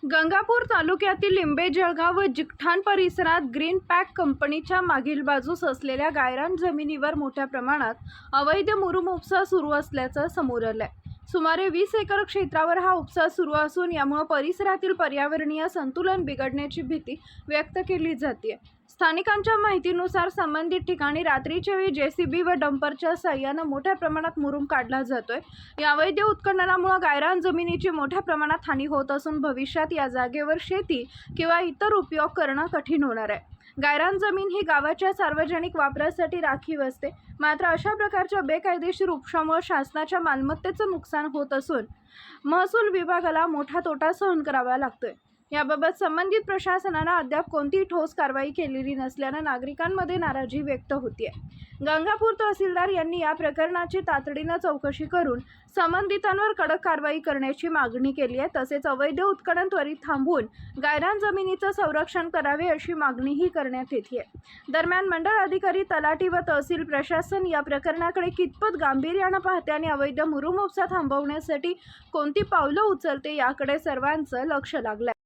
गंगापूर तालुक्यातील लिंबे जळगाव व जिकठाण परिसरात ग्रीन पॅक कंपनीच्या मागील बाजूस असलेल्या गायरान जमिनीवर मोठ्या प्रमाणात अवैध मुरुम उपसा सुरू असल्याचं समोर आलंय। सुमारे 20 एकर क्षेत्रावर हा उपसा सुरू असून यामुळे परिसरातील पर्यावरणीय संतुलन बिघडण्याची भीती व्यक्त केली जाते। स्थानिकांच्या माहितीनुसार संबंधित ठिकाणी रात्रीच्या वेळी जेसीबी व डंपरच्या साहाय्याने मोठ्या प्रमाणात मुरुम काढला जातोय। या अवैध उत्खननामुळे गायरान जमिनीची मोठ्या प्रमाणात हानी होत असून भविष्यात या जागेवर शेती किंवा इतर उपयोग करणं कठीण होणार आहे। गायरान जमीन ही गावाच्या सार्वजनिक वापरासाठी राखीव असते, मात्र अशा प्रकारच्या बेकायदेशीर उपशामुळे शासनाच्या मालमत्तेचं नुकसान होत असून महसूल विभागाला मोठा तोटा सहन करावा लागतोय। याबाबत संबंधित प्रशासनाने अद्याप कोणतीही ठोस कारवाई केलेली नसल्याने नागरिकांमध्ये नाराजी व्यक्त होते। गंगापूर तहसीलदार यांनी या प्रकरणाची तातडीने चौकशी करून संबंधितांवर कडक कारवाई करण्याची मागणी केली आहे। तसेच अवैध उत्खनन त्वरित थांबवून गायरान जमिनीचं संरक्षण करावे अशी मागणीही करण्यात येते आहे। दरम्यान मंडळ अधिकारी, तलाठी व तहसील प्रशासन या प्रकरणाकडे कितपत गांभीर्याने पाहते आणि अवैध मुरुम उपसा थांबवण्यासाठी कोणती पावलं उचलते याकडे सर्वांचं लक्ष लागलंय।